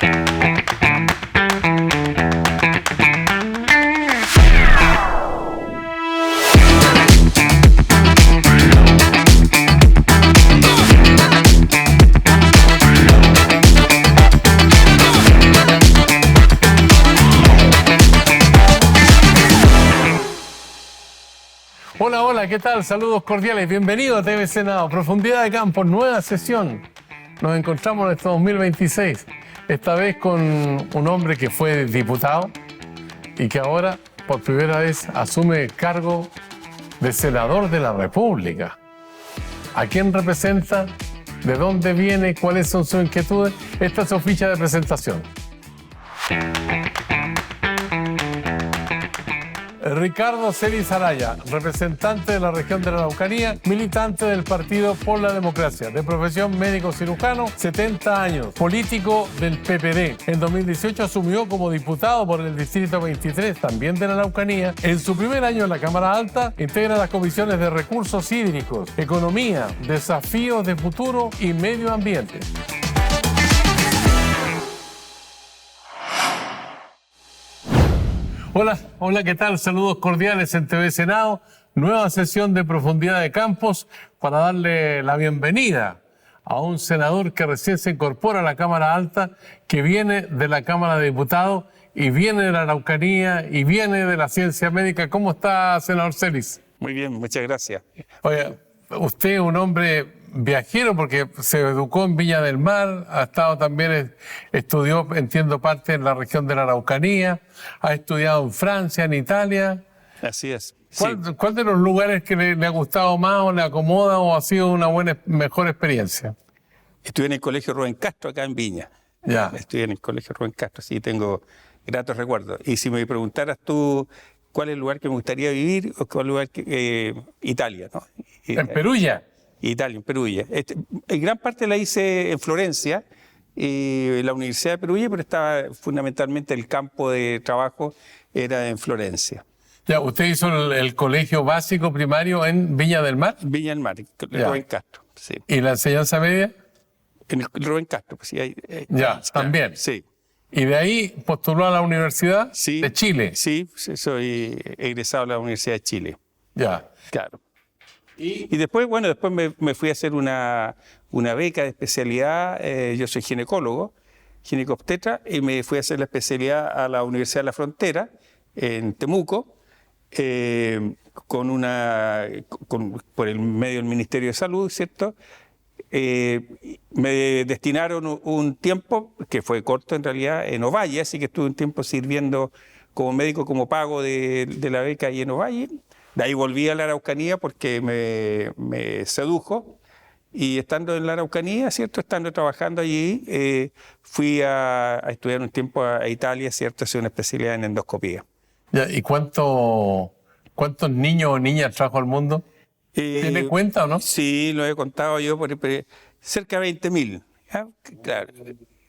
Hola, hola, ¿qué tal? Saludos cordiales, bienvenido a TV Senado, Profundidad de Campo, nueva sesión. Nos encontramos en este 2026, esta vez con un hombre que fue diputado y que ahora por primera vez asume el cargo de senador de la República. ¿A quién representa? ¿De dónde viene? ¿Cuáles son sus inquietudes? Esta es su ficha de presentación. Ricardo Celis Araya, representante de la región de la Araucanía, militante del Partido por la Democracia, de profesión médico cirujano, 70 años, político del PPD. En 2018 asumió como diputado por el Distrito 23, también de la Araucanía. En su primer año en la Cámara Alta, integra las comisiones de Recursos Hídricos, Economía, Desafíos de Futuro y Medio Ambiente. Hola, hola, ¿qué tal? Saludos cordiales en TV Senado, nueva sesión de Profundidad de Campos para darle la bienvenida a un senador que recién se incorpora a la Cámara Alta, que viene de la Cámara de Diputados y viene de la Araucanía y viene de la ciencia médica. ¿Cómo está, senador Celis? Muy bien, muchas gracias. Oye, usted es un hombre viajero porque se educó en Viña del Mar, ha estado también, estudió, entiendo, parte en la región de la Araucanía, ha estudiado en Francia, en Italia. Así es. ¿Cuál de los lugares que le ha gustado más o le acomoda o ha sido una mejor experiencia? Estudié en el Colegio Rubén Castro acá en Viña. Ya. Estudié en el Colegio Rubén Castro, sí, tengo gratos recuerdos. Y si me preguntaras tú cuál es el lugar que me gustaría vivir, o cuál lugar Italia, ¿no? ¿En Perugia? Italia, en Perugia. Gran parte la hice en Florencia, en la Universidad de Perugia, pero estaba fundamentalmente el campo de trabajo era en Florencia. Ya, ¿usted hizo el colegio básico primario en Viña del Mar? Viña del Mar, Rubén Castro, sí. ¿Y la enseñanza media? En el Rubén Castro, pues sí. Ya, también. Sí. ¿Y de ahí postuló a la Universidad de Chile? Sí, soy egresado de la Universidad de Chile. Ya. Claro. Y después, bueno, después me fui a hacer una beca de especialidad. Yo soy ginecólogo, ginecobstetra, y me fui a hacer la especialidad a la Universidad de la Frontera, en Temuco, por el medio del Ministerio de Salud, ¿cierto? Me destinaron un tiempo, que fue corto en realidad, en Ovalle, así que estuve un tiempo sirviendo como médico como pago de la beca ahí en Ovalle. De ahí volví a la Araucanía porque me sedujo, y estando en la Araucanía, ¿cierto? Estando trabajando allí, fui a estudiar un tiempo a Italia, ¿cierto? Hacer una especialidad en endoscopía. Ya, ¿y cuántos niños o niñas trajo al mundo? ¿Tiene cuenta o no? Sí, lo he contado yo, por cerca de 20.000. Claro.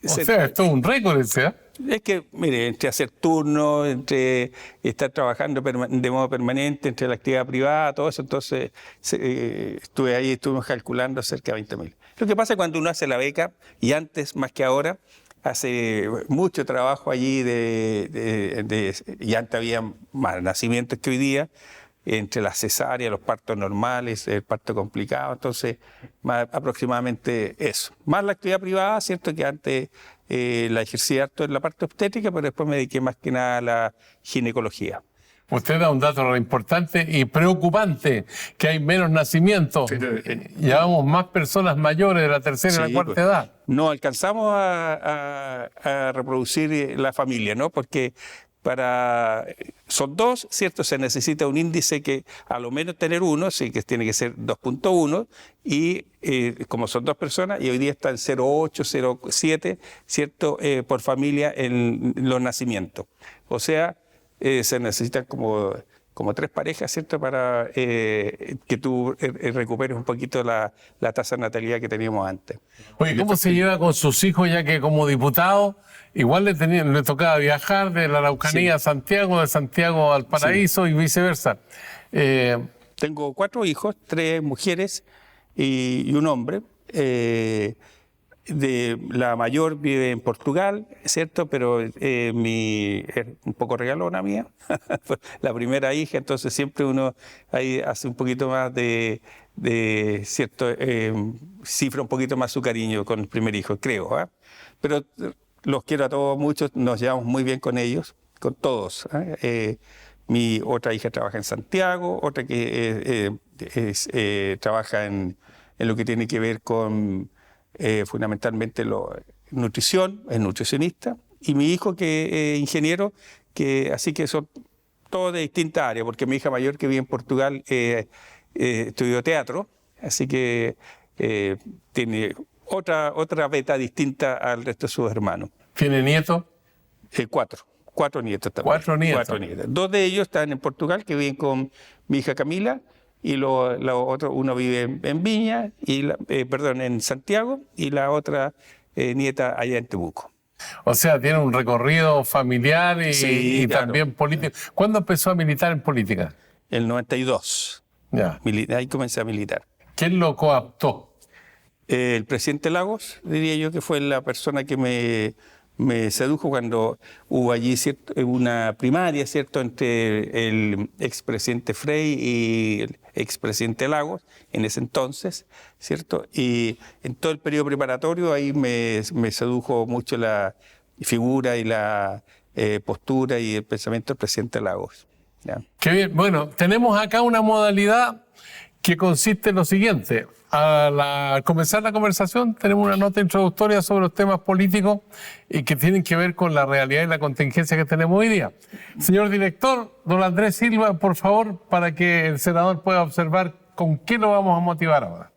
O sea, esto es un récord ese, ¿eh? Es que, mire, entre hacer turnos, entre estar trabajando de modo permanente, entre la actividad privada, todo eso, entonces estuve ahí, estuvimos calculando cerca de 20.000. Lo que pasa es cuando uno hace la beca, y antes más que ahora, hace mucho trabajo allí y antes había más nacimientos que hoy día, entre la cesárea, los partos normales, el parto complicado, entonces aproximadamente eso. Más la actividad privada, cierto que antes la ejercía harto en la parte obstétrica, pero después me dediqué más que nada a la ginecología. Usted da un dato importante y preocupante, que hay menos nacimientos. Sí, llevamos más personas mayores de la tercera y la cuarta edad. No alcanzamos a reproducir la familia, ¿no? Porque son dos, ¿cierto? Se necesita un índice que a lo menos tener uno, sí, que tiene que ser 2.1, y como son dos personas, y hoy día está en 0.8, 0.7, ¿cierto? Por familia en los nacimientos. O sea, se necesitan como 3 parejas, ¿cierto? Para que tú recuperes un poquito la tasa de natalidad que teníamos antes. Oye, ¿cómo se lleva con sus hijos, ya que como diputado igual le tocaba viajar de la Araucanía a Santiago, de Santiago al Paraíso y viceversa? Tengo 4 hijos, 3 mujeres y un hombre. La mayor vive en Portugal, ¿cierto? Pero es un poco regalona mía, la primera hija, entonces siempre uno ahí hace un poquito más cierto, cifra un poquito más su cariño con el primer hijo, creo. Pero los quiero a todos mucho, nos llevamos muy bien con ellos, con todos. Mi otra hija trabaja en Santiago, otra que trabaja en lo que tiene que ver con fundamentalmente nutrición, es nutricionista, y mi hijo que es ingeniero, así que son todos de distintas áreas, porque mi hija mayor que vive en Portugal estudió teatro, así que tiene otra beta distinta al resto de sus hermanos. ¿Tiene nietos? Cuatro nietos también. ¿Cuatro nietos? 4 nietos. 2 de ellos están en Portugal, que viven con mi hija Camila, y uno vive en Viña, en Santiago, y la otra nieta allá en Temuco. O sea, tiene un recorrido familiar y claro, también político. ¿Cuándo empezó a militar en política? El 92. Ya. Ahí comencé a militar. ¿Quién lo coaptó? El presidente Lagos, diría yo, que fue la persona que me sedujo cuando hubo allí una primaria, ¿cierto?, entre el expresidente Frei y el expresidente Lagos, en ese entonces, ¿cierto? Y en todo el periodo preparatorio ahí me sedujo mucho la figura y la postura y el pensamiento del presidente Lagos. ¿Ya? Qué bien. Bueno, tenemos acá una modalidad que consiste en lo siguiente. Al comenzar la conversación tenemos una nota introductoria sobre los temas políticos y que tienen que ver con la realidad y la contingencia que tenemos hoy día. Señor director, don Andrés Silva, por favor, para que el senador pueda observar con qué lo vamos a motivar ahora.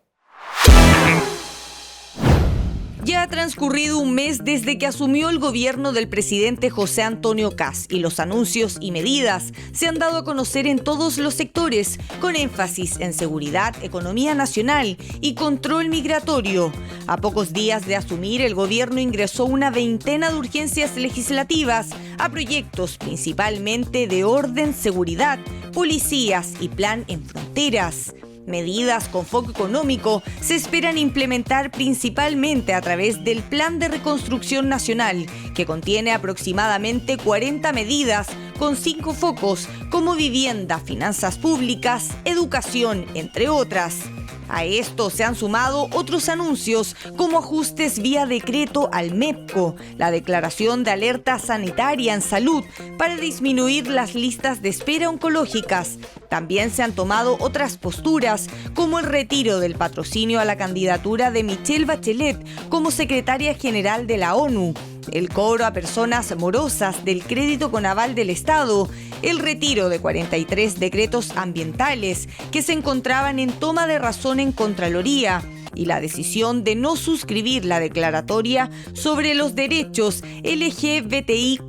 Ya ha transcurrido un mes desde que asumió el gobierno del presidente José Antonio Kast y los anuncios y medidas se han dado a conocer en todos los sectores, con énfasis en seguridad, economía nacional y control migratorio. A pocos días de asumir, el gobierno ingresó una veintena de urgencias legislativas a proyectos principalmente de orden, seguridad, policías y plan en fronteras. Medidas con foco económico se esperan implementar principalmente a través del Plan de Reconstrucción Nacional, que contiene aproximadamente 40 medidas con 5 focos como vivienda, finanzas públicas, educación, entre otras. A esto se han sumado otros anuncios como ajustes vía decreto al MEPCO, la declaración de alerta sanitaria en salud para disminuir las listas de espera oncológicas. También se han tomado otras posturas como el retiro del patrocinio a la candidatura de Michelle Bachelet como secretaria general de la ONU, el cobro a personas morosas del crédito con aval del Estado, el retiro de 43 decretos ambientales que se encontraban en toma de razón en Contraloría y la decisión de no suscribir la declaratoria sobre los derechos LGBTIQ+,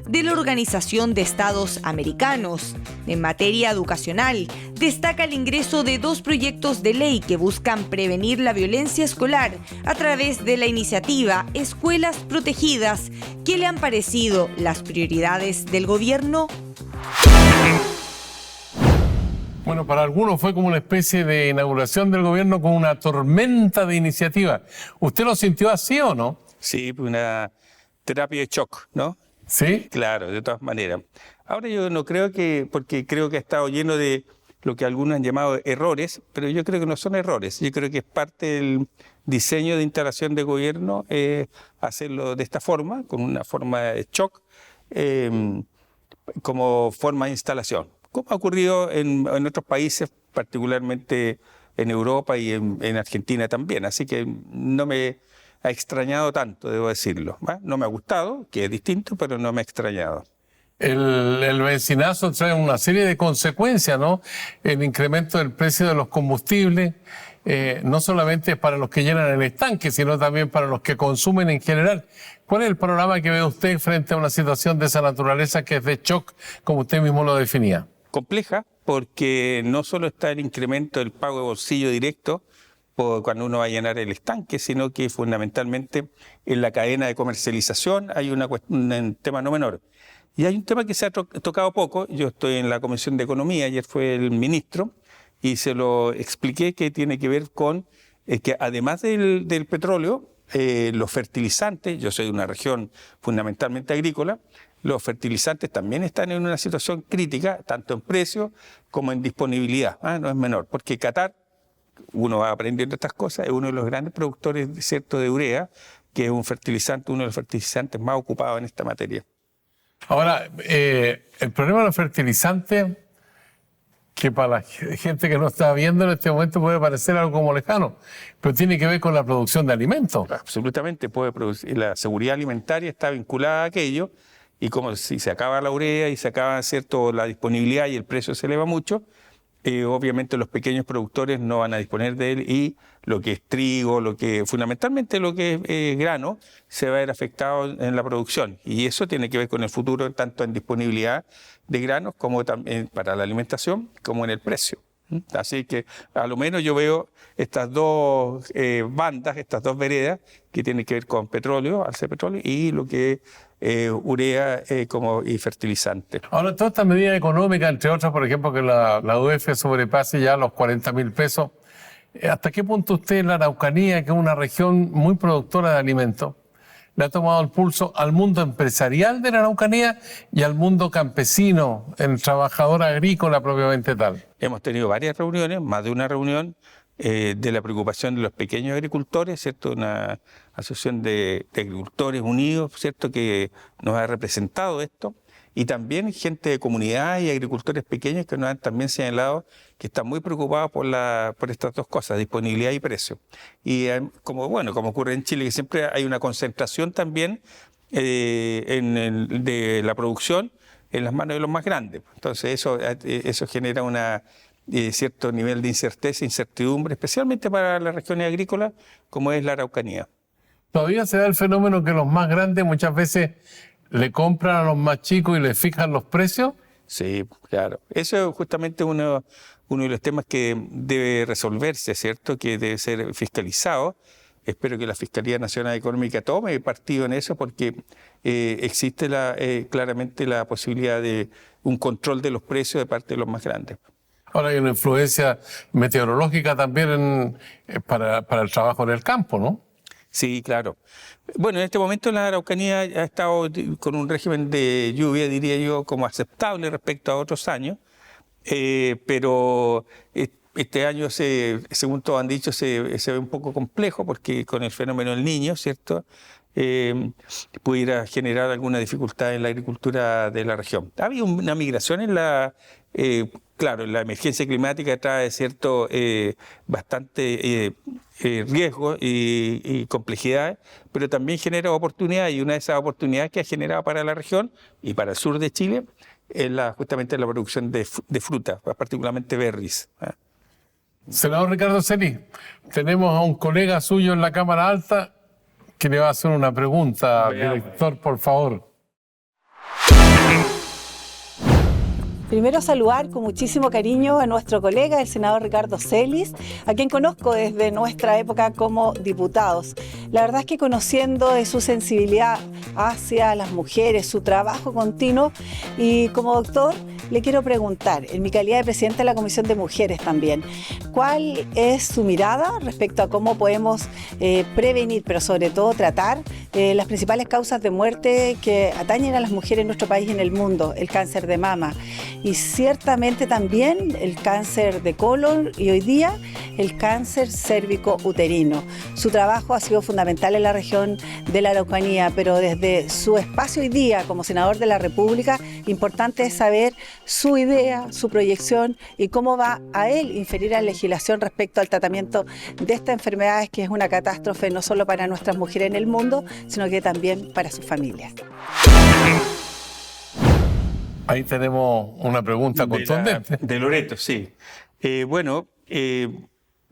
de la Organización de Estados Americanos. En materia educacional, destaca el ingreso de 2 proyectos de ley que buscan prevenir la violencia escolar a través de la iniciativa Escuelas Protegidas. ¿Qué le han parecido las prioridades del gobierno? Bueno, para algunos fue como una especie de inauguración del gobierno con una tormenta de iniciativas. ¿Usted lo sintió así o no? Sí, una terapia de shock, ¿no? ¿Sí? Claro, de todas maneras. Ahora yo no creo porque creo que ha estado lleno de lo que algunos han llamado errores, pero yo creo que no son errores. Yo creo que es parte del diseño de instalación de gobierno hacerlo de esta forma, con una forma de shock, como forma de instalación. Como ha ocurrido en otros países, particularmente en Europa y en Argentina también. Así que no me ha extrañado tanto, debo decirlo. No me ha gustado, que es distinto, pero no me ha extrañado. El bencinazo trae una serie de consecuencias, ¿no? El incremento del precio de los combustibles, no solamente para los que llenan el estanque, sino también para los que consumen en general. ¿Cuál es el panorama que ve usted frente a una situación de esa naturaleza que es de shock, como usted mismo lo definía? Compleja, porque no solo está el incremento del pago de bolsillo directo cuando uno va a llenar el estanque, sino que fundamentalmente en la cadena de comercialización hay un tema no menor. Y hay un tema que se ha tocado poco. Yo estoy en la Comisión de Economía, ayer fue el ministro, y se lo expliqué, que tiene que ver con que además del petróleo, los fertilizantes, yo soy de una región fundamentalmente agrícola, los fertilizantes también están en una situación crítica, tanto en precio como en disponibilidad. No es menor, porque Qatar, uno va aprendiendo estas cosas, es uno de los grandes productores, ¿cierto?, de urea, que es un fertilizante, uno de los fertilizantes más ocupados en esta materia. Ahora, el problema de los fertilizantes, que para la gente que no está viendo en este momento puede parecer algo como lejano, pero tiene que ver con la producción de alimentos. Absolutamente, puede producir. La seguridad alimentaria está vinculada a aquello, y como si se acaba la urea y se acaba, ¿cierto?, la disponibilidad y el precio se eleva mucho, obviamente los pequeños productores no van a disponer de él, y lo que es trigo, fundamentalmente lo que es grano, se va a ver afectado en la producción. Y eso tiene que ver con el futuro, tanto en disponibilidad de granos como también para la alimentación, como en el precio. Así que a lo menos yo veo estas dos bandas, estas dos veredas, que tienen que ver con petróleo, alza de petróleo, y lo que es urea y fertilizante. Ahora, todas estas medidas económicas, entre otras, por ejemplo, que la UF sobrepase ya los 40.000 pesos, ¿hasta qué punto usted en la Araucanía, que es una región muy productora de alimentos, le ha tomado el pulso al mundo empresarial de la Araucanía y al mundo campesino, el trabajador agrícola propiamente tal? Hemos tenido varias reuniones, más de una reunión, de la preocupación de los pequeños agricultores, ¿cierto? Una asociación de agricultores unidos, ¿cierto?, que nos ha representado esto, y también gente de comunidades y agricultores pequeños que nos han también señalado que están muy preocupados por estas dos cosas, disponibilidad y precio. Y como ocurre en Chile, que siempre hay una concentración también de la producción en las manos de los más grandes. Entonces eso genera una cierto nivel de incertidumbre, especialmente para las regiones agrícolas como es la Araucanía. Todavía se da el fenómeno que los más grandes muchas veces le compran a los más chicos y les fijan los precios. Sí, claro. Eso es justamente uno de los temas que debe resolverse, ¿cierto?, que debe ser fiscalizado. Espero que la Fiscalía Nacional Económica tome partido en eso, porque existe claramente la posibilidad de un control de los precios de parte de los más grandes. Ahora hay una influencia meteorológica también para el trabajo en el campo, ¿no? Sí, claro. Bueno, en este momento la Araucanía ha estado con un régimen de lluvia, diría yo, como aceptable respecto a otros años, pero este año, según todos han dicho, se ve un poco complejo, porque con el fenómeno del Niño, ¿cierto?, pudiera generar alguna dificultad en la agricultura de la región. Había una migración en la emergencia climática trae cierto bastante riesgo y complejidades, pero también genera oportunidades, y una de esas oportunidades que ha generado para la región y para el sur de Chile es justamente la producción de fruta, particularmente berries. Senador Ricardo Celis, tenemos a un colega suyo en la Cámara Alta que le va a hacer una pregunta. Director, por favor. Primero saludar con muchísimo cariño a nuestro colega, el senador Ricardo Celis, a quien conozco desde nuestra época como diputados. La verdad es que conociendo de su sensibilidad hacia las mujeres, su trabajo continuo, y como doctor le quiero preguntar, en mi calidad de presidenta de la Comisión de Mujeres también, ¿cuál es su mirada respecto a cómo podemos prevenir, pero sobre todo tratar las principales causas de muerte que atañen a las mujeres en nuestro país y en el mundo? El cáncer de mama y ciertamente también el cáncer de colon, y hoy día el cáncer cérvico-uterino. Su trabajo ha sido fundamental en la región de la Araucanía, pero desde su espacio hoy día como senador de la República, importante es saber su idea, su proyección y cómo va a él inferir a la legislación respecto al tratamiento de estas enfermedades, que es una catástrofe no solo para nuestras mujeres en el mundo, sino que también para sus familias. Ahí tenemos una pregunta contundente. De Loreto, sí.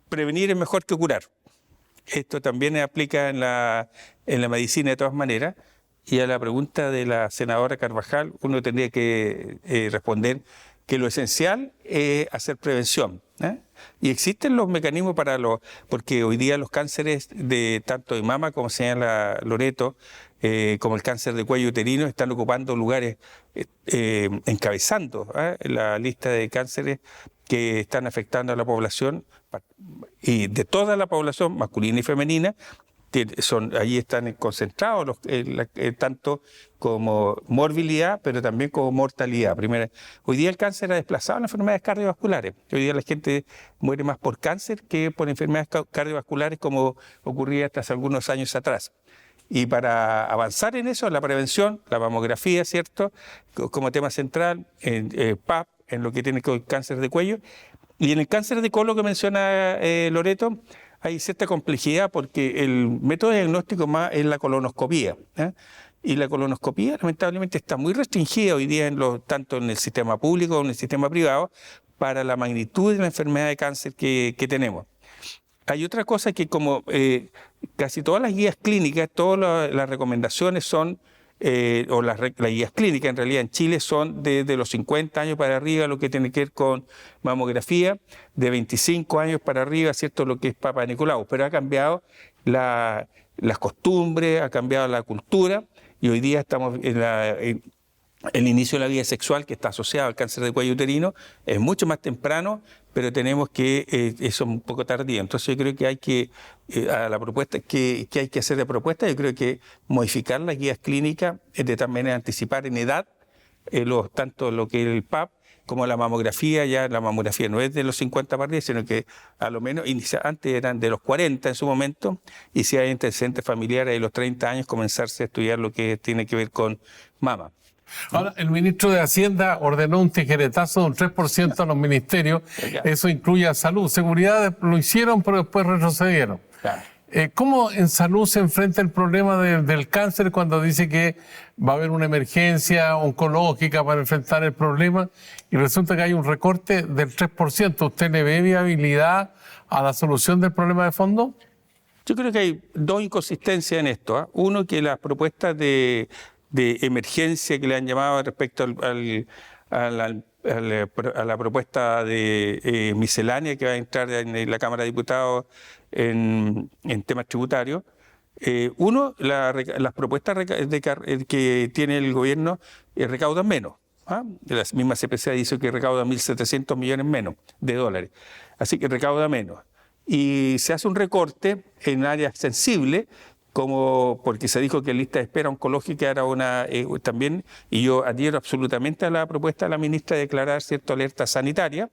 Prevenir es mejor que curar. Esto también aplica en la medicina de todas maneras. Y a la pregunta de la senadora Carvajal, uno tendría que responder que lo esencial es hacer prevención. Y existen los mecanismos porque hoy día los cánceres tanto de mama, como señala Loreto, como el cáncer de cuello uterino, están ocupando lugares, encabezando la lista de cánceres que están afectando a la población, y de toda la población, masculina y femenina, Ahí están concentrados tanto como morbilidad, pero también como mortalidad. Hoy día el cáncer ha desplazado las enfermedades cardiovasculares. Hoy día la gente muere más por cáncer que por enfermedades cardiovasculares, como ocurría hasta hace algunos años atrás. Y para avanzar en eso, la prevención, la mamografía, ¿cierto?, como tema central, PAP, en lo que tiene que ver con cáncer de cuello. Y en el cáncer de colon que menciona Loreto, hay cierta complejidad porque el método de diagnóstico más es la colonoscopía, ¿eh? Y la colonoscopía lamentablemente está muy restringida hoy día tanto en el sistema público como en el sistema privado para la magnitud de la enfermedad de cáncer que tenemos. Hay otra cosa que como casi todas las guías clínicas, todas las recomendaciones son, o las guías clínicas en realidad en Chile son desde los 50 años para arriba, lo que tiene que ver con mamografía, de 25 años para arriba, ¿cierto?, lo que es Papa Nicolau. Pero ha cambiado las costumbres, ha cambiado la cultura y hoy día estamos en el inicio de la vida sexual, que está asociado al cáncer de cuello uterino, es mucho más temprano, pero tenemos que, eso es un poco tardío. Entonces yo creo que hay que, a la propuesta, que hay que hacer de propuesta, yo creo que modificar las guías clínicas, de tal manera anticipar en edad, tanto lo que es el PAP, como la mamografía. Ya la mamografía no es de los 50 para arriba, sino que a lo menos antes eran de los 40 en su momento, y si hay antecedentes familiares de los 30 años, comenzarse a estudiar lo que tiene que ver con mama. Ahora, el ministro de Hacienda ordenó un tijeretazo de un 3% a los ministerios. Eso incluye a salud. Seguridad lo hicieron, pero después retrocedieron. Claro. ¿Cómo en salud se enfrenta el problema del cáncer cuando dice que va a haber una emergencia oncológica para enfrentar el problema y resulta que hay un recorte del 3%? ¿Usted le ve viabilidad a la solución del problema de fondo? Yo creo que hay dos inconsistencias en esto, ¿eh? Uno, que las propuestas de emergencia que le han llamado respecto a la propuesta de miscelánea que va a entrar en la Cámara de Diputados en temas tributarios. Las propuestas que tiene el gobierno recaudan menos. ¿Ah? La misma CPC dice que recauda 1.700 millones menos de dólares. Así que recauda menos. Y se hace un recorte en áreas sensibles, como porque se dijo que la lista de espera oncológica era una también, y yo adhiero absolutamente a la propuesta de la ministra de declarar cierta alerta sanitaria,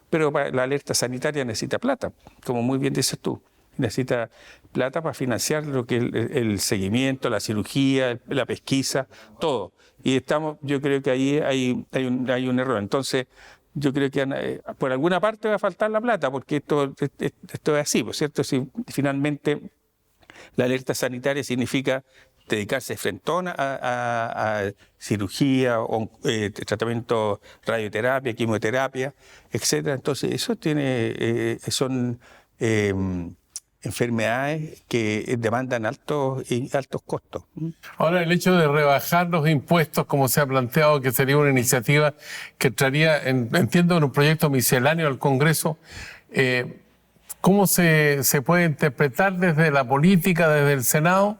pero la alerta sanitaria necesita plata, como muy bien dices tú. Necesita plata para financiar lo que es el seguimiento, la cirugía, la pesquisa, todo. Y yo creo que ahí hay un error. Entonces, yo creo que por alguna parte va a faltar la plata, porque esto es así, ¿por cierto? Si finalmente la alerta sanitaria significa dedicarse frentón a cirugía, tratamiento, radioterapia, quimioterapia, etcétera. Entonces, eso son enfermedades que demandan altos costos. Ahora, el hecho de rebajar los impuestos, como se ha planteado, que sería una iniciativa que entraría, entiendo, en un proyecto misceláneo al Congreso, ¿cómo se puede interpretar desde la política, desde el Senado,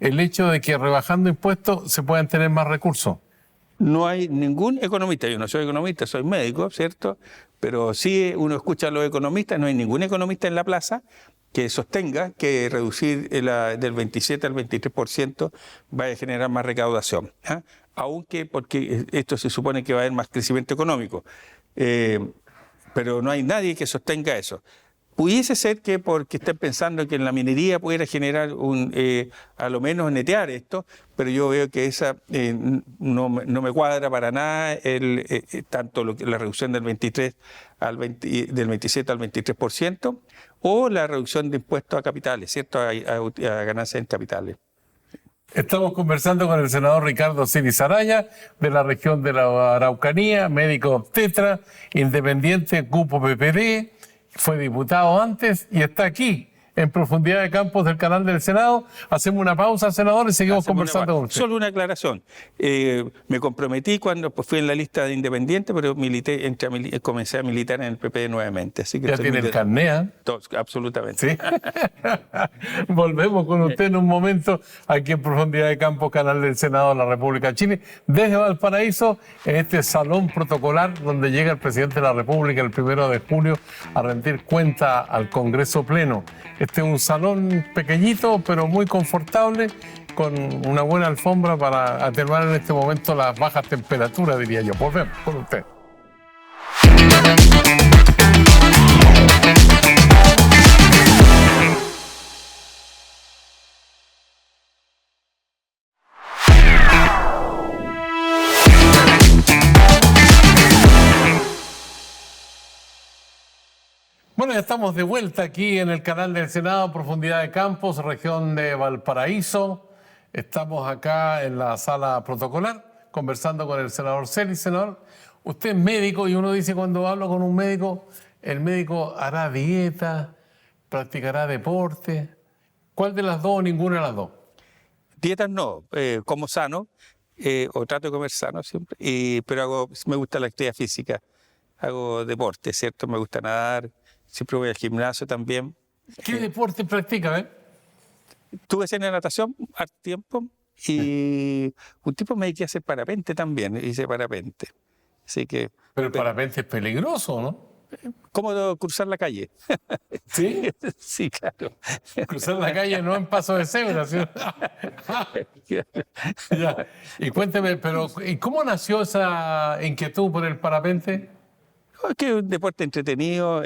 el hecho de que rebajando impuestos se puedan tener más recursos? No hay ningún economista, yo no soy economista, soy médico, ¿cierto? Pero sí uno escucha a los economistas, no hay ningún economista en la plaza que sostenga que reducir del 27 al 23% va a generar más recaudación. ¿Ah? Aunque, porque esto se supone que va a haber más crecimiento económico. Pero no hay nadie que sostenga eso. Pudiese ser que porque estén pensando que en la minería pudiera generar a lo menos netear esto, pero yo veo que esa no me cuadra para nada tanto la reducción del 27 al 23% o la reducción de impuestos a capitales, ¿cierto? A ganancias en capitales. Estamos conversando con el senador Ricardo Celis Araya, de la región de la Araucanía, médico obstetra, independiente, cupo PPD, fue diputado antes y está aquí en Profundidad de Campos del canal del Senado. Hacemos una pausa, senador, y seguimos conversando con usted. Solo una aclaración. Me comprometí cuando fui en la lista de independiente, pero comencé a militar en el PP nuevamente. Así que ya tiene el carnet, ¿eh? Absolutamente. ¿Sí? Volvemos con usted en un momento aquí en Profundidad de Campos, canal del Senado de la República de Chile, desde Valparaíso, en este salón protocolar donde llega el presidente de la República el 1 de julio a rendir cuenta al Congreso Pleno. Este es un salón pequeñito, pero muy confortable, con una buena alfombra para atenuar en este momento las bajas temperaturas, diría yo. Volvemos con usted. Bueno, ya estamos de vuelta aquí en el canal del Senado, Profundidad de Campos, región de Valparaíso. Estamos acá en la sala protocolar conversando con el senador Celis. Senador, usted es médico y uno dice cuando hablo con un médico, el médico hará dieta, practicará deporte. ¿Cuál de las dos o ninguna de las dos? Dietas no, como sano, o trato de comer sano siempre, pero me gusta la actividad física, hago deporte, ¿cierto? Me gusta nadar. Siempre voy al gimnasio también. ¿Qué deporte practica, Estuve haciendo natación harto tiempo y un tiempo me dediqué a hacer parapente también, hice parapente. Así que, pero el parapente es peligroso, ¿no? ¿Cómo cruzar la calle? ¿Sí? Sí, claro. Cruzar la calle no en paso de cebra, ¿sí? Ya. Y cuénteme, pero ¿y cómo nació esa inquietud por el parapente? Es que es un deporte entretenido,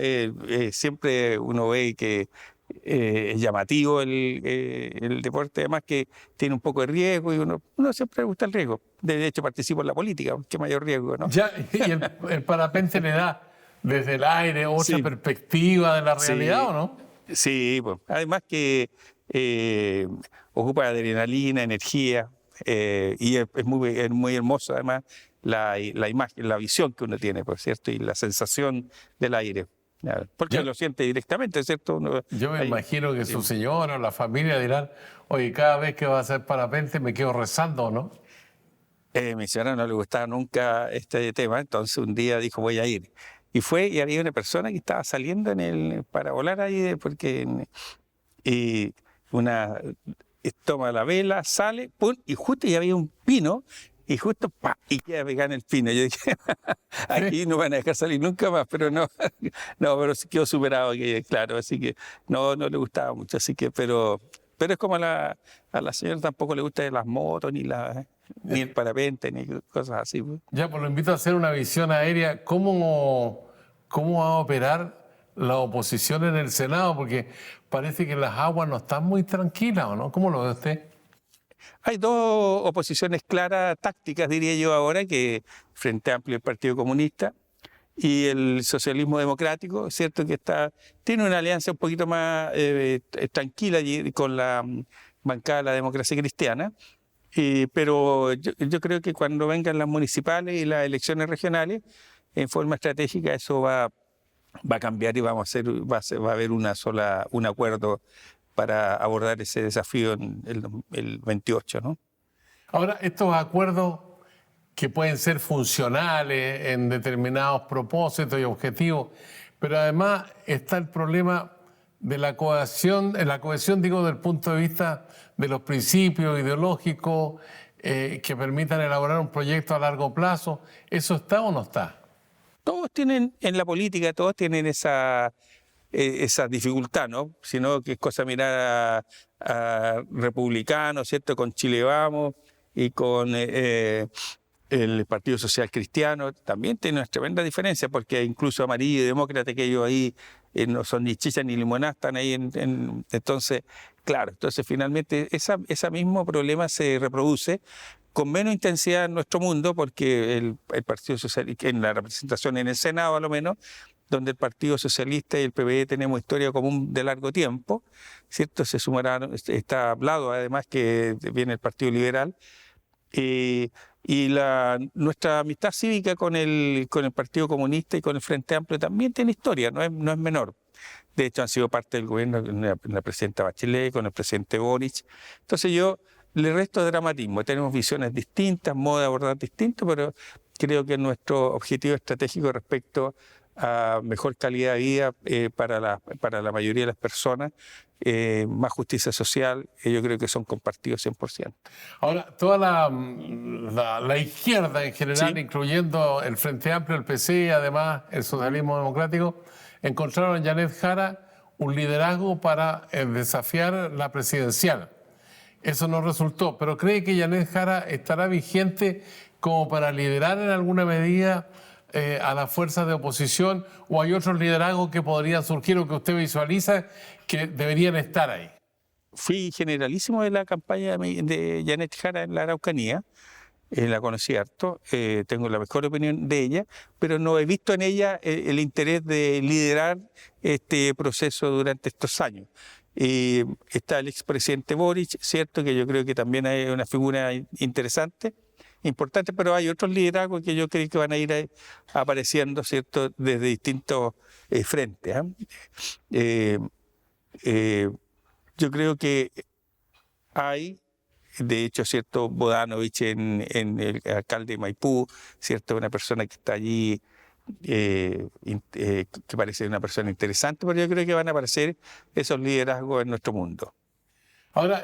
siempre uno ve que es llamativo el deporte, además que tiene un poco de riesgo y uno siempre le gusta el riesgo. De hecho, participo en la política, qué mayor riesgo, ¿no? Ya, y el parapente le da desde el aire otra perspectiva de la realidad, ¿o no? Sí, pues, además que ocupa adrenalina, energía, y es muy hermoso además la imagen, la visión que uno tiene, por cierto, y la sensación del aire. Porque lo siente directamente, ¿cierto? Yo me imagino que su señora o la familia dirán, oye, cada vez que va a hacer parapente me quedo rezando, ¿no? Mi señora no le gustaba nunca este tema, entonces un día dijo, voy a ir. Y fue, y había una persona que estaba saliendo para volar ahí, y toma la vela, sale, pum, y justo ya había un pino, y justo, ¡pa!, y queda pegada en el pino. Yo dije, aquí no van a dejar salir nunca más, pero no, pero quedó superado, claro, así que no le gustaba mucho, así que, pero es como a la señora tampoco le gusta las motos, ni el parapente, ni cosas así. Ya, pues lo invito a hacer una visión aérea. ¿Cómo va a operar la oposición en el Senado? Porque parece que las aguas no están muy tranquilas, ¿o no? ¿Cómo lo ve usted? Hay dos oposiciones claras, tácticas, diría yo ahora, que Frente Amplio y el Partido Comunista y el socialismo democrático, ¿cierto? Que tiene una alianza un poquito más tranquila con la bancada de la democracia cristiana, pero yo creo que cuando vengan las municipales y las elecciones regionales, en forma estratégica eso va a cambiar y va a haber un acuerdo para abordar ese desafío en el 28, ¿no? Ahora, estos acuerdos que pueden ser funcionales en determinados propósitos y objetivos, pero además está el problema de la cohesión digo, del punto de vista de los principios ideológicos que permitan elaborar un proyecto a largo plazo. ¿Eso está o no está? Todos tienen, en la política, todos tienen esa dificultad, ¿no? Sino que es cosa mirar a republicanos, ¿cierto? Con Chile Vamos y con el Partido Social Cristiano, también tiene una tremenda diferencia, porque incluso Amarillo y Demócrata, que ellos ahí no son ni chicha ni limonada, están ahí entonces, claro, finalmente ese mismo problema se reproduce con menos intensidad en nuestro mundo, porque el Partido Socialista, en la representación en el Senado a lo menos, donde el Partido Socialista y el PPD tenemos historia común de largo tiempo, ¿cierto? Se sumarán, está hablado además que viene el Partido Liberal, y nuestra amistad cívica con el Partido Comunista y con el Frente Amplio también tiene historia, no es menor. De hecho, han sido parte del gobierno con la presidenta Bachelet, con el presidente Boric. Entonces yo le resto dramatismo. Tenemos visiones distintas, modos de abordar distintos, pero creo que nuestro objetivo estratégico respecto a mejor calidad de vida para la mayoría de las personas, más justicia social, yo creo que son compartidos 100%. Ahora, toda la izquierda en general, sí, incluyendo el Frente Amplio, el PC y además el socialismo democrático, encontraron en Janet Jara un liderazgo para desafiar la presidencial. Eso no resultó, pero ¿cree que Janet Jara estará vigente como para liderar en alguna medida a las fuerzas de oposición, o hay otros liderazgos que podrían surgir o que usted visualiza que deberían estar ahí? Fui generalísimo de la campaña de Janet Jara en la Araucanía, la conocí harto, tengo la mejor opinión de ella, pero no he visto en ella el interés de liderar este proceso durante estos años. Está el expresidente Boric, cierto, que yo creo que también hay una figura interesante, importante, pero hay otros liderazgos que yo creo que van a ir apareciendo, cierto, desde distintos frentes. Yo creo que hay, de hecho, cierto, Bodanovich en el alcalde de Maipú, cierto, una persona que está allí, que parece una persona interesante, pero yo creo que van a aparecer esos liderazgos en nuestro mundo. Ahora,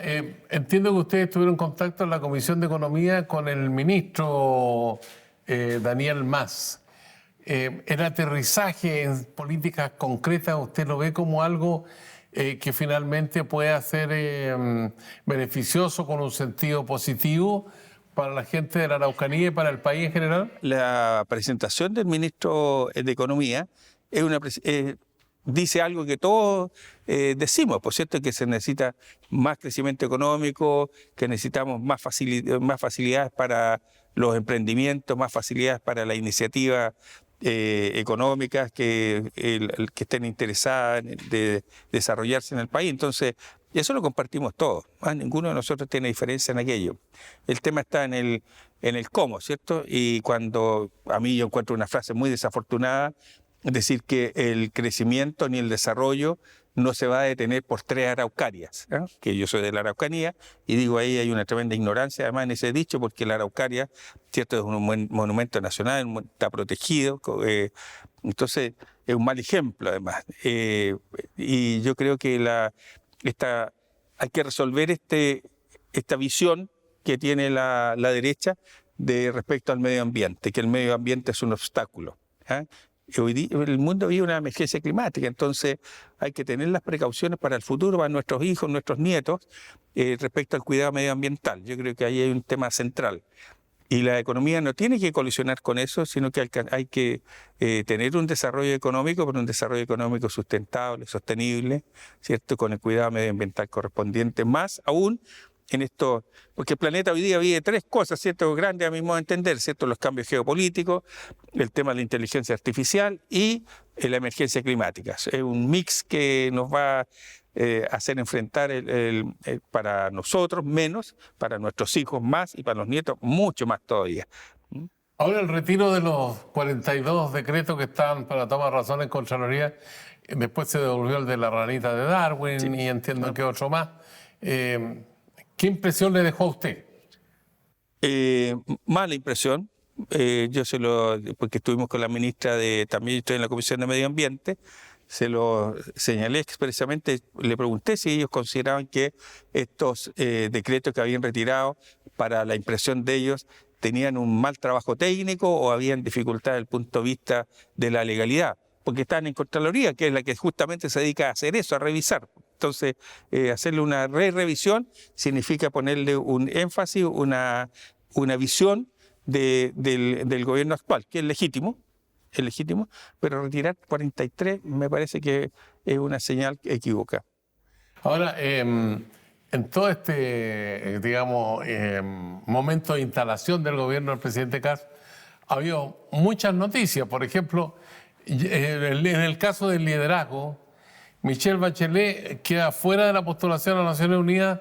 entiendo que ustedes tuvieron contacto en la Comisión de Economía con el ministro Daniel Mas. El aterrizaje en políticas concretas, ¿usted lo ve como algo que finalmente pueda ser beneficioso, con un sentido positivo para la gente de la Araucanía y para el país en general? La presentación del ministro de Economía es dice algo que todos decimos, por cierto, que se necesita más crecimiento económico, que necesitamos más facilidades para los emprendimientos, más facilidades para la iniciativa económicas que estén interesadas de desarrollarse en el país. Entonces, eso lo compartimos todos. Ninguno de nosotros tiene diferencia en aquello. El tema está en el cómo, ¿cierto? Y cuando a mí yo encuentro una frase muy desafortunada, es decir, que el crecimiento ni el desarrollo no se va a detener por 3 araucarias, ¿eh? Que yo soy de la Araucanía y digo, ahí hay una tremenda ignorancia además en ese dicho, porque la Araucaria, cierto, es un monumento nacional, está protegido, entonces es un mal ejemplo además. Y yo creo que hay que resolver esta visión que tiene la derecha respecto al medio ambiente, que el medio ambiente es un obstáculo, ¿eh? Hoy día el mundo vive una emergencia climática, entonces hay que tener las precauciones para el futuro, para nuestros hijos, nuestros nietos, respecto al cuidado medioambiental. Yo creo que ahí hay un tema central. Y la economía no tiene que colisionar con eso, sino que hay que tener un desarrollo económico, pero un desarrollo económico sustentable, sostenible, ¿cierto? Con el cuidado medioambiental correspondiente, más aún en esto, porque el planeta hoy día vive 3 cosas, ¿cierto?, grandes a mi modo de entender, ¿cierto?, los cambios geopolíticos, el tema de la inteligencia artificial y la emergencia climática. Es un mix que nos va a hacer enfrentar para nosotros menos, para nuestros hijos más y para los nietos mucho más todavía. Ahora el retiro de los 42 decretos que están para tomar razón en Contraloría, después se devolvió el de la ranita de Darwin, sí, y entiendo que otro más. ¿Qué impresión le dejó a usted? Mala impresión. Porque estuvimos con la ministra también estoy en la Comisión de Medio Ambiente, se lo señalé expresamente, le pregunté si ellos consideraban que estos decretos que habían retirado para la impresión de ellos tenían un mal trabajo técnico o habían dificultad desde el punto de vista de la legalidad, porque están en Contraloría, que es la que justamente se dedica a hacer eso, a revisar. Entonces, hacerle una revisión significa ponerle un énfasis, una visión del gobierno actual, que es legítimo, pero retirar 43 me parece que es una señal equívoca. Ahora, en todo este, digamos, momento de instalación del gobierno del presidente Kast, ha habido muchas noticias. Por ejemplo, en el caso del liderazgo, Michelle Bachelet queda fuera de la postulación a Naciones Unidas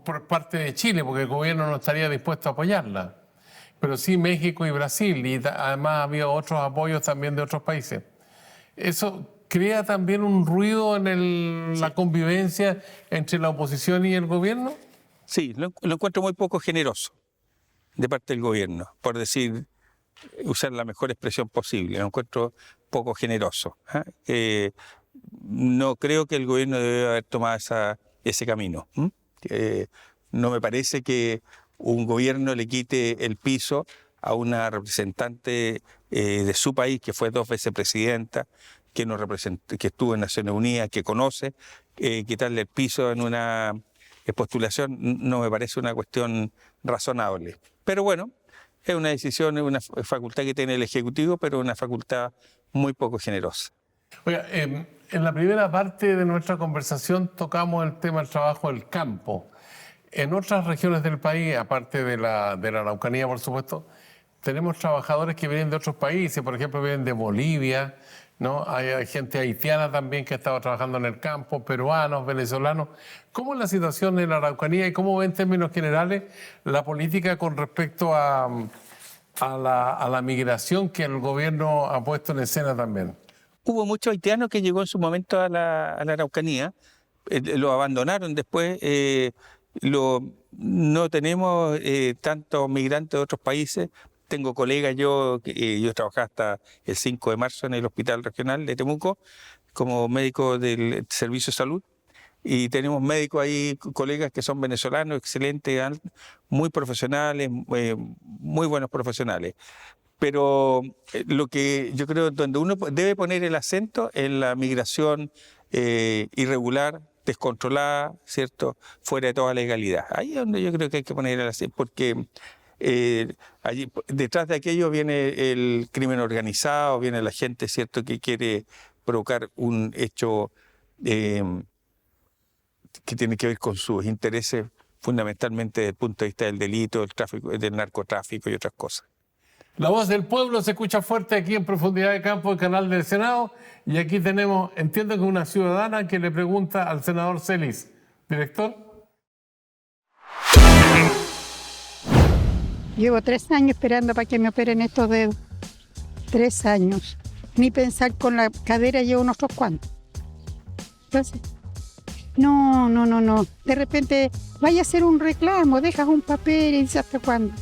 por parte de Chile, porque el gobierno no estaría dispuesto a apoyarla. Pero sí México y Brasil, y además había otros apoyos también de otros países. ¿Eso crea también un ruido en la convivencia entre la oposición y el gobierno? Sí, lo encuentro muy poco generoso de parte del gobierno, por usar la mejor expresión posible. Lo encuentro poco generoso. No creo que el gobierno debe haber tomado ese camino. No me parece que un gobierno le quite el piso a una representante de su país, que fue 2 veces presidenta, que nos representó, que estuvo en Naciones Unidas, que conoce, quitarle el piso en una postulación no me parece una cuestión razonable. Pero bueno, es una decisión, es una facultad que tiene el Ejecutivo, pero una facultad muy poco generosa. Oiga, en la primera parte de nuestra conversación tocamos el tema del trabajo del campo. En otras regiones del país, aparte de la Araucanía, por supuesto, tenemos trabajadores que vienen de otros países, por ejemplo, vienen de Bolivia, ¿no? Hay gente haitiana también que ha estado trabajando en el campo, peruanos, venezolanos. ¿Cómo es la situación en la Araucanía y cómo ve en términos generales la política con respecto a la migración que el gobierno ha puesto en escena también? Hubo muchos haitianos que llegó en su momento a la Araucanía, lo abandonaron después. No tenemos tantos migrantes de otros países. Tengo colegas, yo trabajaba hasta el 5 de marzo en el Hospital Regional de Temuco como médico del Servicio de Salud, y tenemos médicos ahí, colegas que son venezolanos, excelentes, muy profesionales, muy buenos profesionales. Pero lo que yo creo donde uno debe poner el acento en la migración irregular, descontrolada, ¿cierto?, fuera de toda legalidad. Ahí es donde yo creo que hay que poner el acento, porque allí, detrás de aquello viene el crimen organizado, viene la gente, ¿cierto?, que quiere provocar un hecho que tiene que ver con sus intereses, fundamentalmente desde el punto de vista del delito, del tráfico, del narcotráfico y otras cosas. La voz del pueblo se escucha fuerte aquí en Profundidad de Campo, el canal del Senado. Y aquí tenemos, entiendo que una ciudadana que le pregunta al senador Celis. Director. Llevo 3 años esperando para que me operen estos dedos. 3 años. Ni pensar con la cadera llevo unos cuantos. Entonces, no. De repente vaya a hacer un reclamo, dejas un papel y dices hasta cuándo.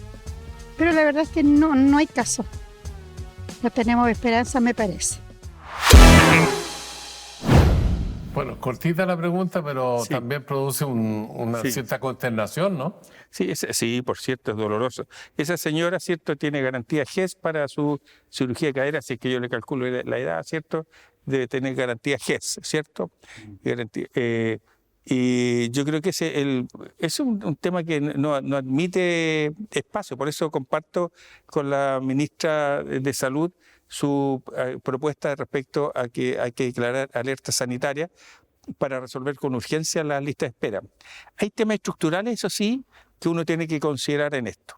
Pero la verdad es que no hay caso. No tenemos esperanza, me parece. Bueno, cortita la pregunta, pero sí, también produce una cierta consternación, ¿no? Sí, por cierto, es doloroso. Esa señora, ¿cierto?, tiene garantía GES para su cirugía de cadera, así que yo le calculo la edad, ¿cierto?, debe tener garantía GES, ¿cierto? Garantía, y yo creo que es un tema que no admite espacio. Por eso comparto con la ministra de Salud su propuesta respecto a que hay que declarar alerta sanitaria para resolver con urgencia las listas de espera. Hay temas estructurales, eso sí, que uno tiene que considerar en esto.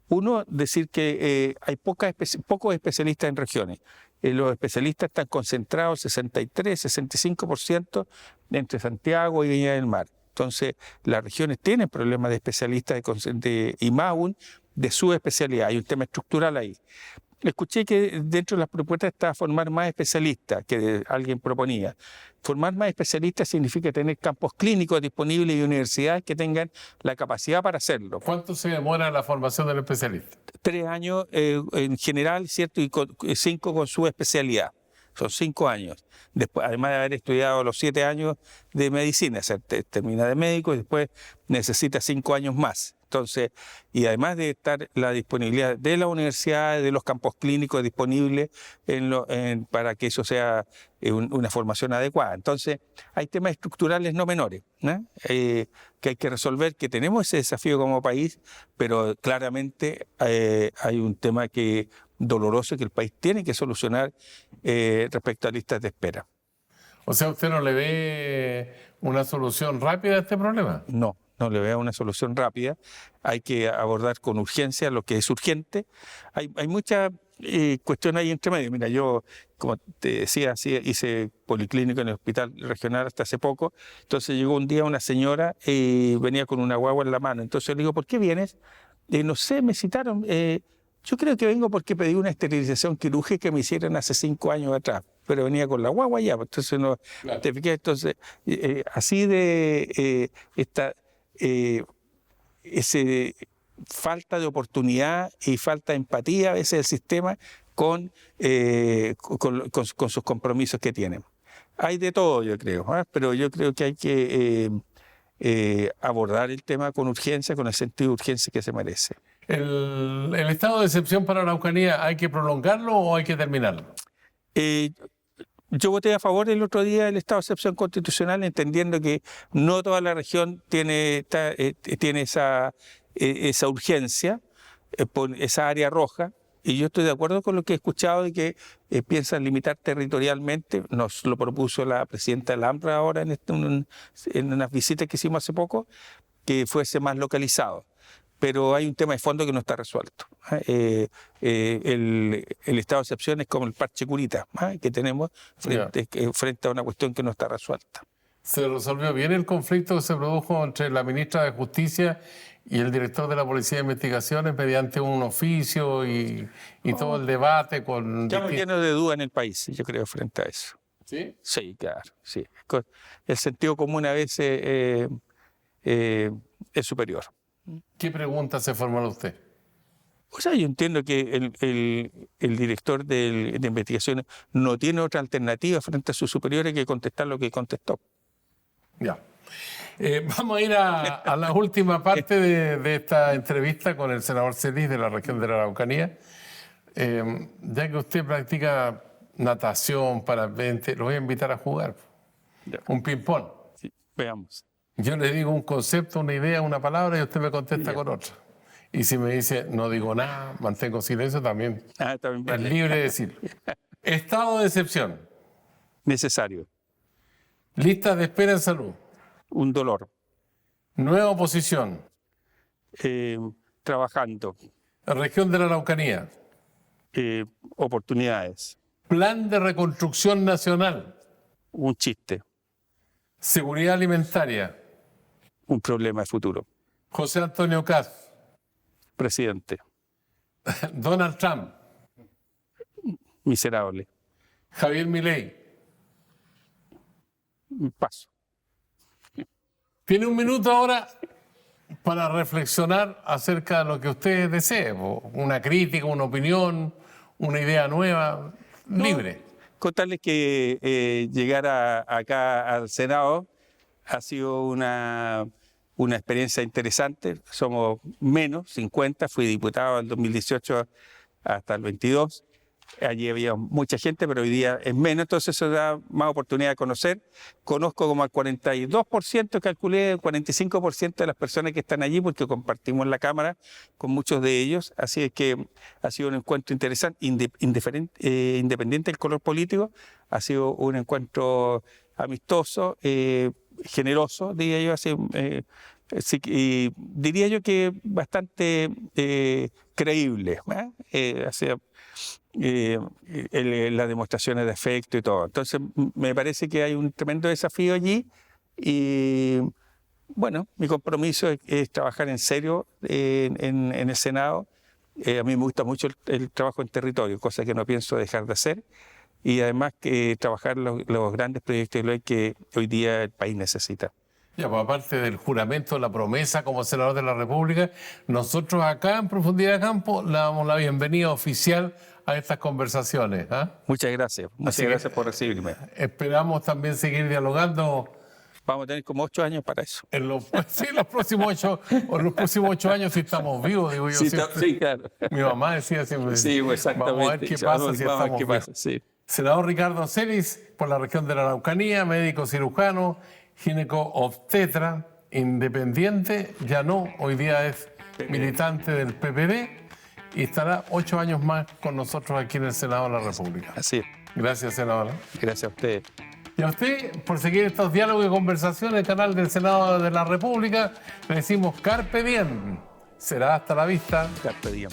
Uno, decir que hay pocos especialistas en regiones. Los especialistas están concentrados 63-65% entre Santiago y Viña del Mar. Entonces, las regiones tienen problemas de especialistas y más aún de su especialidad. Hay un tema estructural ahí. Escuché que dentro de las propuestas está formar más especialistas, que alguien proponía. Formar más especialistas significa tener campos clínicos disponibles y universidades que tengan la capacidad para hacerlo. ¿Cuánto se demora la formación del especialista? 3 años en general, ¿cierto? Y 5 con su especialidad. Son 5 años. Después, además de haber estudiado los 7 años de medicina, termina de médico y después necesita 5 años más. Entonces, y además de estar la disponibilidad de la universidad, de los campos clínicos disponibles para que eso sea una formación adecuada. Entonces, hay temas estructurales no menores, ¿no? Que hay que resolver, que tenemos ese desafío como país, pero claramente hay un tema doloroso que el país tiene que solucionar respecto a listas de espera. O sea, ¿usted no le ve una solución rápida a este problema? No le veo una solución rápida. Hay que abordar con urgencia lo que es urgente. Hay muchas cuestiones ahí entre medio. Mira, yo, como te decía, hice policlínico en el Hospital Regional hasta hace poco. Entonces llegó un día una señora y venía con una guagua en la mano. Entonces le digo, ¿por qué vienes? No sé, me citaron. Yo creo que vengo porque pedí una esterilización quirúrgica que me hicieron hace 5 años atrás, pero venía con la guagua ya, entonces no claro. Te fijé, entonces así de ese falta de oportunidad y falta de empatía a veces del sistema con sus compromisos que tienen. Hay de todo, yo creo, pero yo creo que hay que abordar el tema con urgencia, con el sentido de urgencia que se merece. ¿El estado de excepción para la Araucanía hay que prolongarlo o hay que terminarlo? Yo voté a favor el otro día del estado de excepción constitucional, entendiendo que no toda la región tiene esa urgencia, por esa área roja. Y yo estoy de acuerdo con lo que he escuchado de que piensan limitar territorialmente. Nos lo propuso la presidenta del AMRA ahora en unas visitas que hicimos hace poco, que fuese más localizado. Pero hay un tema de fondo que no está resuelto. El estado de excepción es como el parche curita que tenemos frente a una cuestión que no está resuelta. ¿Se resolvió bien el conflicto que se produjo entre la ministra de Justicia y el director de la Policía de Investigaciones mediante un oficio y todo el debate con... Estamos llenos de duda en el país, yo creo, frente a eso. ¿Sí? Sí, claro. Sí. El sentido común a veces es superior. ¿Qué pregunta se formula usted? O sea, yo entiendo que el director de investigaciones no tiene otra alternativa frente a sus superiores que contestar lo que contestó. Ya. Vamos a ir a la última parte de esta entrevista con el senador Celis de la región de la Araucanía. Ya que usted practica natación, parapente, lo voy a invitar a jugar. Ya. Un ping-pong. Sí, veamos. Yo le digo un concepto, una idea, una palabra y usted me contesta con otra. Y si me dice no digo nada, mantengo silencio, también es libre de decirlo. Estado de excepción. Necesario. Listas de espera en salud. Un dolor. Nueva oposición. Trabajando. Región de la Araucanía. Oportunidades. Plan de reconstrucción nacional. Un chiste. Seguridad alimentaria. Un problema de futuro. José Antonio Kast. Presidente. Donald Trump. Miserable. Javier Milei. Paso. Tiene un minuto ahora para reflexionar acerca de lo que usted desee. Una crítica, una opinión, una idea nueva, libre. Contarles que llegar acá al Senado ha sido una experiencia interesante. Somos menos, 50. Fui diputado del 2018 hasta el 22. Allí había mucha gente, pero hoy día es menos, entonces eso da más oportunidad de conocer. Conozco como al 42%, calculé, el 45% de las personas que están allí, porque compartimos la Cámara con muchos de ellos. Así es que ha sido un encuentro interesante, independiente del color político. Ha sido un encuentro amistoso, generoso, diría yo, así, y diría yo que bastante creíble. Las demostraciones de afecto y todo. Entonces, me parece que hay un tremendo desafío allí y, bueno, mi compromiso es trabajar en serio en el Senado. A mí me gusta mucho el trabajo en territorio, cosa que no pienso dejar de hacer, y además que trabajar los grandes proyectos de ley que hoy día el país necesita. Ya, pues aparte del juramento, la promesa como senador de la República, nosotros acá en Profundidad de Campo le damos la bienvenida oficial a estas conversaciones. Muchas gracias. Muchas gracias por recibirme. Esperamos también seguir dialogando. Vamos a tener como 8 años para eso. Los próximos 8 años, si estamos vivos, digo yo. Sí, claro. Mi mamá decía siempre. Sí, exactamente. Vamos a ver qué pasa si estamos vivos. Sí. Senador Ricardo Celis, por la región de la Araucanía, médico cirujano, gineco-obstetra, independiente, ya no, hoy día es militante del PPD y estará 8 años más con nosotros aquí en el Senado de la República. Así es. Gracias, senador. Gracias a usted. Y a usted por seguir estos diálogos y conversaciones en el canal del Senado de la República. Le decimos Carpe Diem. Será hasta la vista. Carpe Diem.